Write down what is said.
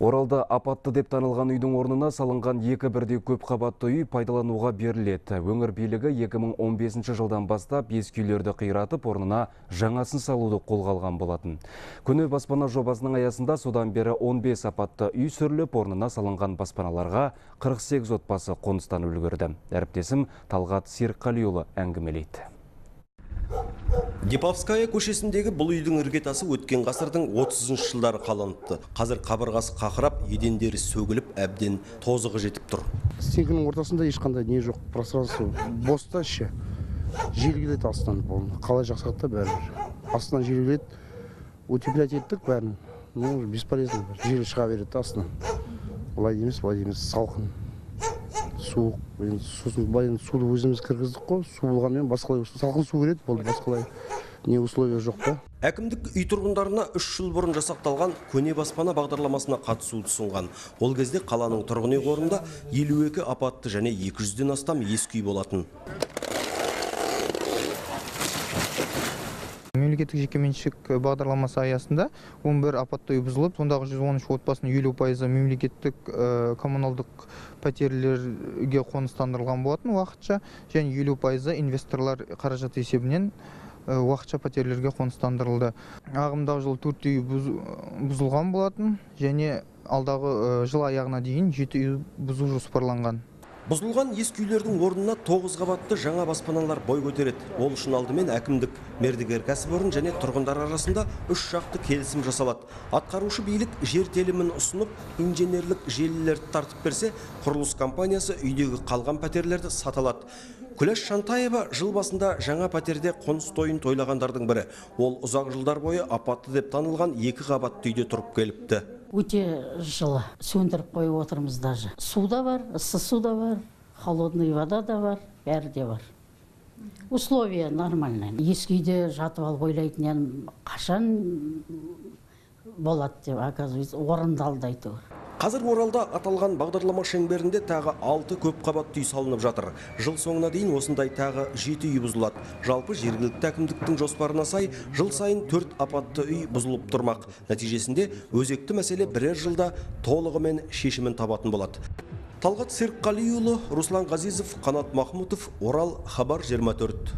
Оралда апатты деп танылған үйдің орнына салынған екі бірдей көп қабатты үй пайдалануға беріледі. Өңір билігі 2015 жылдан бастап ескі үйлерді қиратып, орнына жаңасын салуды қолға алған болатын. Көне баспана жобасының аясында содан бері 15 апатты үй сүріліп, орнына салынған баспаналарға 48 отбасы қоныстанып үлгерді. Әріптесім Талғат Серікқалиұлы әңгімелейді. Депавская көшесіндегі бұл үйдің іргетасы өткен ғасырдың 30-шы жылдары қаланыпты. Қазір қабырғасы қақырап, едендері сөгіліп, әбден тозығы жетіп тұр. Стенкінің ортасында ешқандай не жоқ, пространство боста ше. Жел келеді астынан, қалай жақсақта бәрі. Астынан жел келеді, утеплять еттік бәрін. Бесполезно, жел шыға береді астынан. Бұлай емес, салқын. Суық, сосын былай суды өзіміз кіргіздік қой, су болғанмен басқалай салқын су береді, болды басқалай не условия жоқ та. Әкімдік үй тұрғындарына 3 жыл бұрын жасақталған көне баспана бағдарламасына қатысуды ұсынған. Ол кезде қаланың тұрғын үй қорында 52 апатты және 200-ден астам ескі үй болатын. Мемлекеттік жекеменшік бағдарламасы аясында 11 апатты үй бұзылып, сондағы 113 отбасының 50% мемлекеттік коммуналдық пәтерлерге қоныстандырылған болатын уақытша, және 50% инвесторлар қаражаты есебінен уақытша пәтерлерге қоныстандырылды. Ағымдағы жыл 4 үй бұзылған болатын, және алдағы жыл аяғына дейін 7 үй бұзу жоспарланған. Бұзылған ескі үйлердің орнына 9 қабатты жаңа баспаналар бой көтереді. Ол үшін алдымен әкімдік, мердігер кәсіпорын және тұрғындар арасында 3 жақты келісім жасалады. Атқарушы билік жер телімін ұсынып, инженерлік желілерді тартып берсе, құрылыс компаниясы үйдегі қалған пәтерлерді саталады. Күләш Шантаева жыл басында жаңа пәтерде қоныс тойын тойлағандардың бірі. Ол ұзақ жылдар бойы апатты деп танылған 2 қабатты үйде тұрып келіпті. Өте жылы сөндіріп қойып отырмыз даже. Су да бар, ыссы су да бар, холодный вода да бар, бәрі де бар. Условия нормальный. Ескі үйде жатып алып ойлайтын қашан болады деп, оказывается, орындалды әйтеуір. Қазір Оралда аталған бағдарлама шеңберінде тағы 6 көп қабатты үй салынып жатыр. Жыл соңына дейін осындай тағы 7 үй бұзылады. Жалпы жергілікті әкімдіктің жоспарына сай, жыл сайын 4 апатты үй бұзылып тұрмақ. Нәтижесінде өзекті мәселе бірер жылда толығымен шешімін табатын болады. Талғат Серікқалиұлы, Руслан Ғазизов, Қанат Махмутов, Орал, Хабар 24.